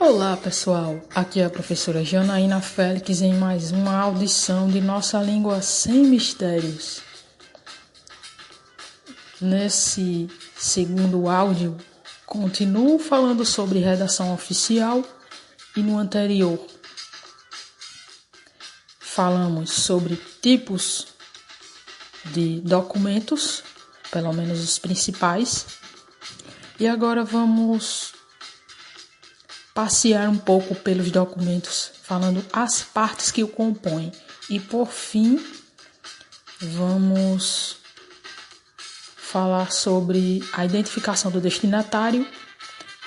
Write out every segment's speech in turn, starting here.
Olá pessoal, aqui é a professora Janaína Félix em mais uma audição de nossa língua sem mistérios. Nesse segundo áudio, continuo falando sobre redação oficial e no anterior falamos sobre tipos de documentos, pelo menos os principais, e agora vamos passear um pouco pelos documentos, falando as partes que o compõem. E por fim, vamos falar sobre a identificação do destinatário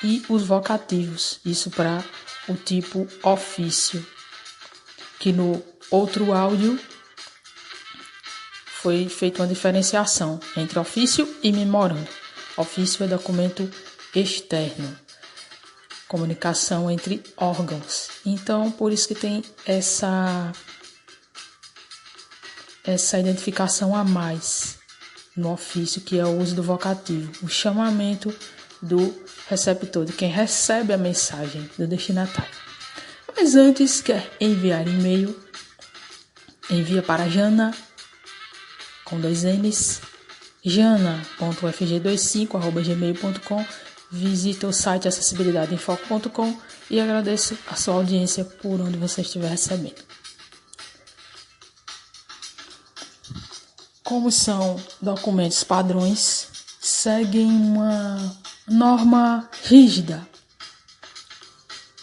e os vocativos. Isso para o tipo ofício, que no outro áudio foi feita uma diferenciação entre ofício e memorando. Ofício é documento externo, comunicação entre órgãos. Então, por isso que tem essa identificação a mais no ofício, que é o uso do vocativo, o chamamento do receptor, de quem recebe a mensagem do destinatário. Mas antes, quer enviar e-mail, envia para Jana, com 2 N's, jana.fg25@gmail.com. Visita o site acessibilidadeinfoco.com e agradeço a sua audiência por onde você estiver recebendo. Como são documentos padrões, seguem uma norma rígida.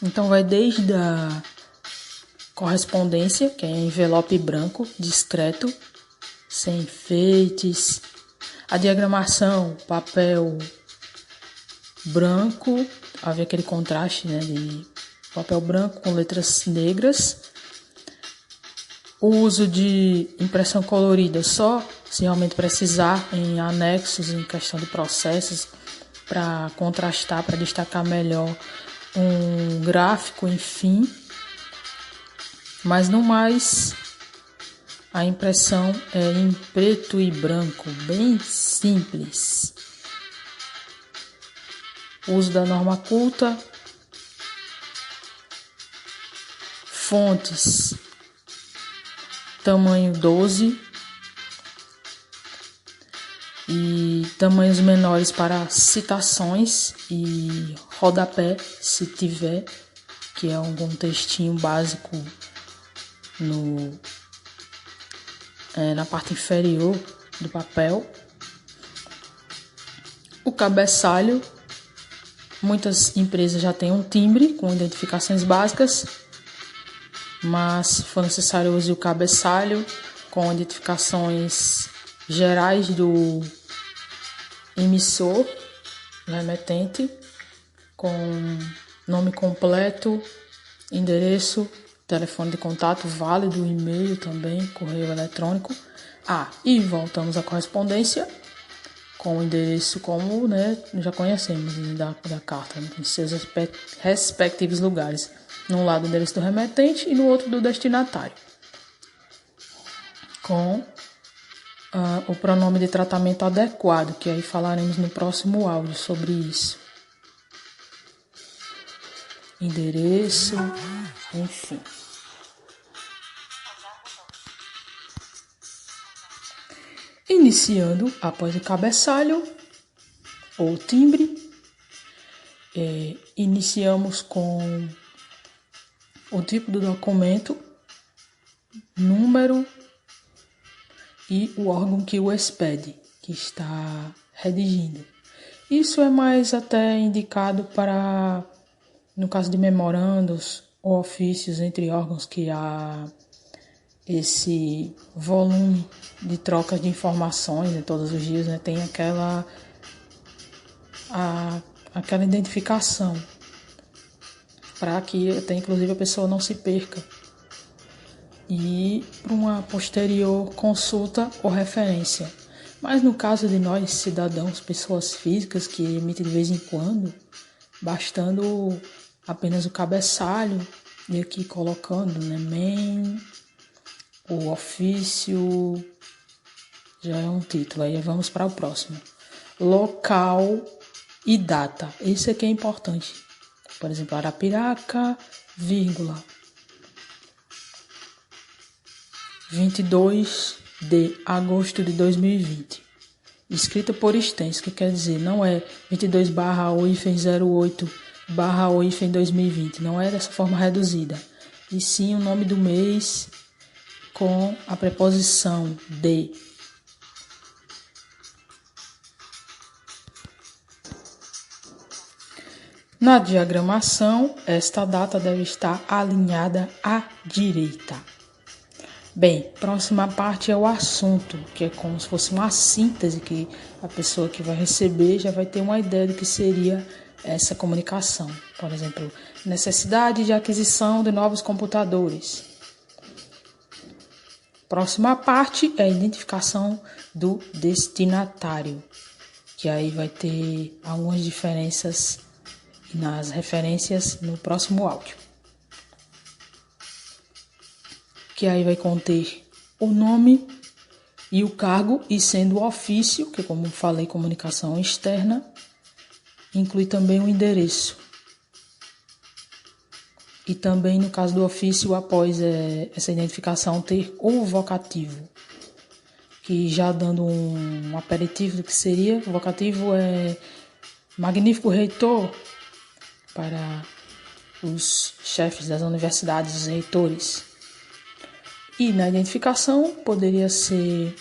Então vai desde a correspondência, que é envelope branco, discreto, sem enfeites, a diagramação, papel branco, havia aquele contraste, de papel branco com letras negras. O uso de impressão colorida só se realmente precisar, em anexos, em questão de processos, para contrastar, para destacar melhor um gráfico, enfim. Mas no mais, a impressão é em preto e branco, bem simples. Uso da norma culta, fontes, tamanho 12 e tamanhos menores para citações e rodapé, se tiver, que é algum textinho básico na parte inferior do papel. O cabeçalho. Muitas empresas já têm um timbre com identificações básicas, mas se for necessário, use o cabeçalho com identificações gerais do emissor, remetente, com nome completo, endereço, telefone de contato válido, e-mail também, correio eletrônico. E voltamos à correspondência, com o endereço como já conhecemos da carta, em seus respectivos lugares. Num lado o endereço do remetente e no outro do destinatário. Com o pronome de tratamento adequado, que aí falaremos no próximo áudio sobre isso. Endereço, enfim. Iniciando após o cabeçalho ou timbre, iniciamos com o tipo do documento, número e o órgão que o expede, que está redigindo. Isso é mais até indicado para, no caso de memorandos ou ofícios entre órgãos, que há esse volume de troca de informações todos os dias, tem aquela identificação, para que até inclusive a pessoa não se perca, e para uma posterior consulta ou referência. Mas no caso de nós, cidadãos, pessoas físicas que emitem de vez em quando, bastando apenas o cabeçalho, e aqui colocando MEM, o ofício, já é um título. Aí vamos para o próximo. Local e data. Isso aqui é importante. Por exemplo, Arapiraca, vírgula, 22 de agosto de 2020. Escrita por extenso, que quer dizer, não é 22/08/2020, não é dessa forma reduzida, e sim o nome do mês com a preposição de. Na diagramação, esta data deve estar alinhada à direita. Bem, próxima parte é o assunto, que é como se fosse uma síntese que a pessoa que vai receber já vai ter uma ideia do que seria essa comunicação. Por exemplo, necessidade de aquisição de novos computadores. Próxima parte é a identificação do destinatário, que aí vai ter algumas diferenças nas referências no próximo áudio. Que aí vai conter o nome e o cargo, e sendo o ofício, que como falei, comunicação externa, inclui também o endereço. E também no caso do ofício, após essa identificação, ter o vocativo, que já dando um aperitivo do que seria, o vocativo é magnífico reitor, para os chefes das universidades, os reitores. E na identificação poderia ser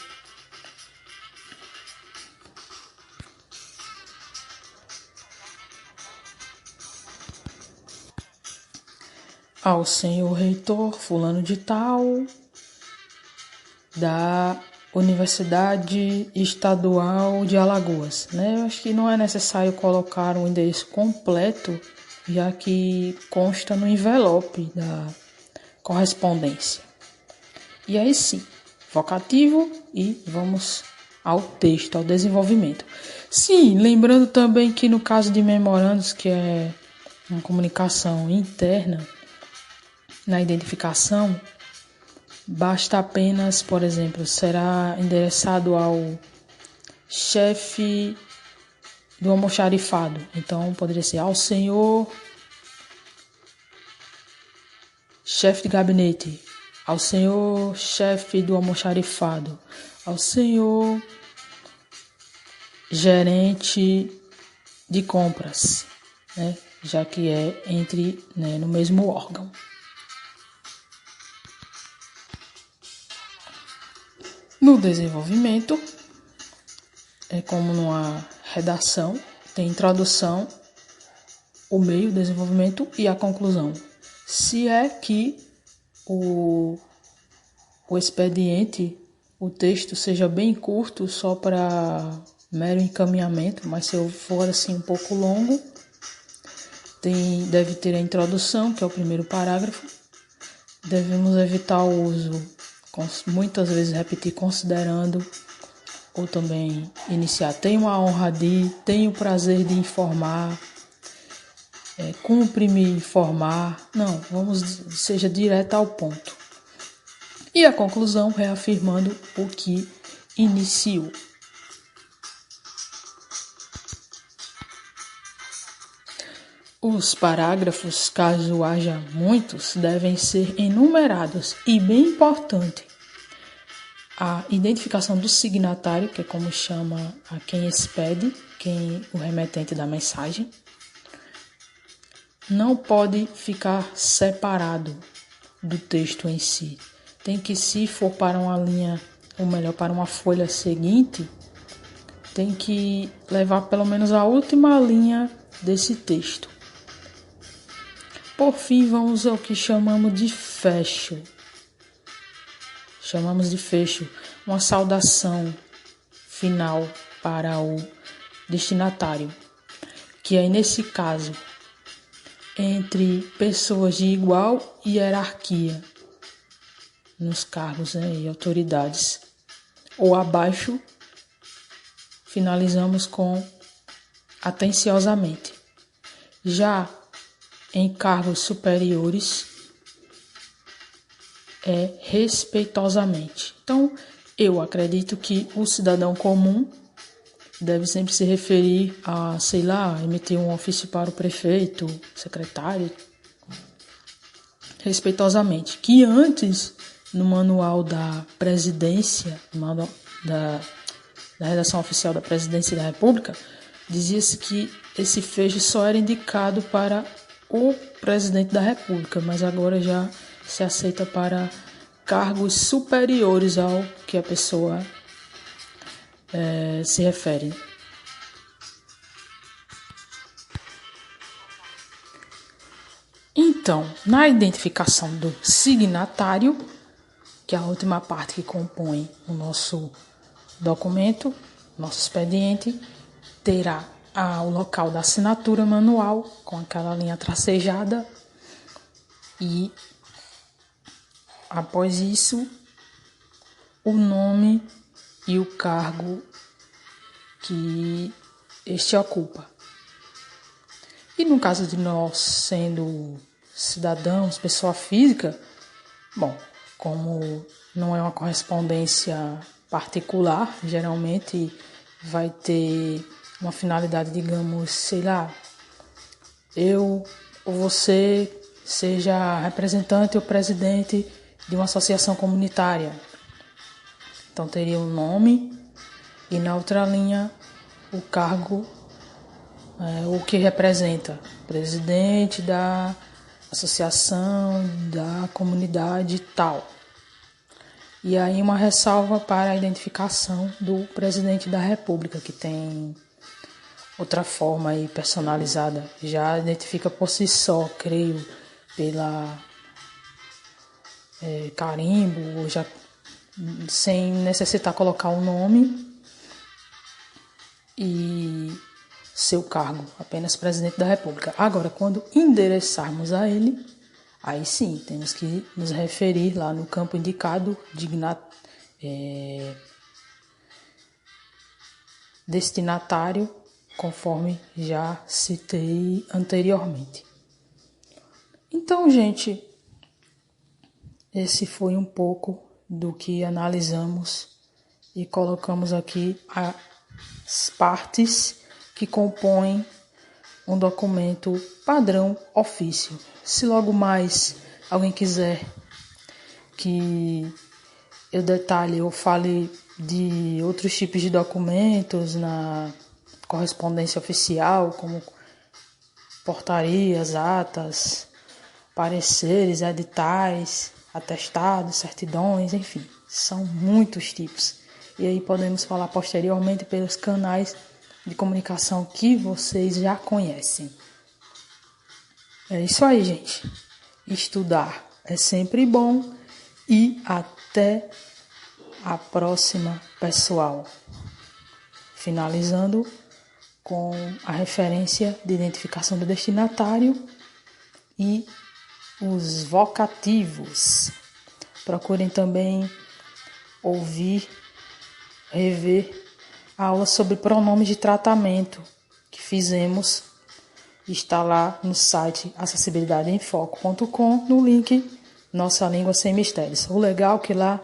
ao senhor reitor fulano de tal, da Universidade Estadual de Alagoas, né? Eu acho que não é necessário colocar um endereço completo, já que consta no envelope da correspondência. E aí sim, vocativo, e vamos ao texto, ao desenvolvimento. Sim, lembrando também que no caso de memorandos, que é uma comunicação interna, na identificação, basta apenas, por exemplo, será endereçado ao chefe do almoxarifado. Então, poderia ser ao senhor chefe de gabinete, ao senhor chefe do almoxarifado, ao senhor gerente de compras, né? Já que é entre, né, no mesmo órgão. No desenvolvimento, é como numa redação, tem introdução, o meio, o desenvolvimento e a conclusão. Se é que o expediente, o texto seja bem curto, só para mero encaminhamento, mas se eu for assim um pouco longo, deve ter a introdução, que é o primeiro parágrafo. Devemos evitar o uso, muitas vezes repetir considerando, ou também iniciar tenho a honra de, tenho o prazer de informar, cumpre-me informar. Não, seja direto ao ponto. E a conclusão reafirmando o que iniciou. Os parágrafos, caso haja muitos, devem ser enumerados. E bem importante, a identificação do signatário, que é como chama a quem expede, o remetente da mensagem, não pode ficar separado do texto em si. Tem que, se for para uma linha, ou melhor, para uma folha seguinte, tem que levar pelo menos a última linha desse texto. Por fim, vamos ao que chamamos de fecho. Chamamos de fecho uma saudação final para o destinatário, que é, nesse caso, entre pessoas de igual hierarquia nos cargos, né, e autoridades, ou abaixo, finalizamos com atenciosamente. Já em cargos superiores, é respeitosamente. Então, eu acredito que o cidadão comum deve sempre se referir a, sei lá, emitir um ofício para o prefeito, secretário, respeitosamente. Que antes, no manual da presidência, no manual da redação oficial da presidência da República, dizia-se que esse fecho só era indicado para o presidente da República, mas agora já se aceita para cargos superiores ao que a pessoa se refere. Então, na identificação do signatário, que é a última parte que compõe o nosso documento, nosso expediente, terá o local da assinatura manual, com aquela linha tracejada, e após isso, o nome e o cargo que este ocupa. E no caso de nós sendo cidadãos, pessoa física, bom, como não é uma correspondência particular, geralmente vai ter uma finalidade, digamos, sei lá, eu ou você seja representante ou presidente de uma associação comunitária. Então teria o nome e na outra linha o cargo, o que representa, presidente da associação, da comunidade tal. E aí uma ressalva para a identificação do presidente da República, que tem outra forma aí personalizada. Já identifica por si só, creio, pela carimbo, ou já sem necessitar colocar o nome e seu cargo, apenas presidente da República. Agora, quando endereçarmos a ele, aí sim, temos que nos referir lá no campo indicado, destinatário, conforme já citei anteriormente. Então, gente, esse foi um pouco do que analisamos e colocamos aqui as partes que compõem um documento padrão ofício. Se logo mais alguém quiser que eu detalhe ou fale de outros tipos de documentos na correspondência oficial, como portarias, atas, pareceres, editais, atestados, certidões, enfim, são muitos tipos. E aí podemos falar posteriormente pelos canais de comunicação que vocês já conhecem. É isso aí, gente. Estudar é sempre bom e até a próxima, pessoal. Finalizando com a referência de identificação do destinatário e os vocativos. Procurem também ouvir, rever a aula sobre pronomes de tratamento que fizemos. Está lá no site acessibilidadeenfoco.com, no link Nossa Língua Sem Mistérios. O legal é que lá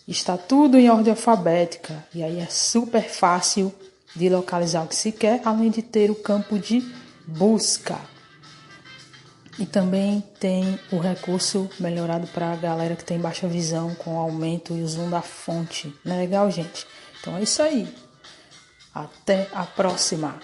está tudo em ordem alfabética e aí é super fácil de localizar o que se quer, além de ter o campo de busca. E também tem o recurso melhorado para a galera que tem baixa visão, com aumento e o zoom da fonte. Não é legal, gente? Então é isso aí. Até a próxima!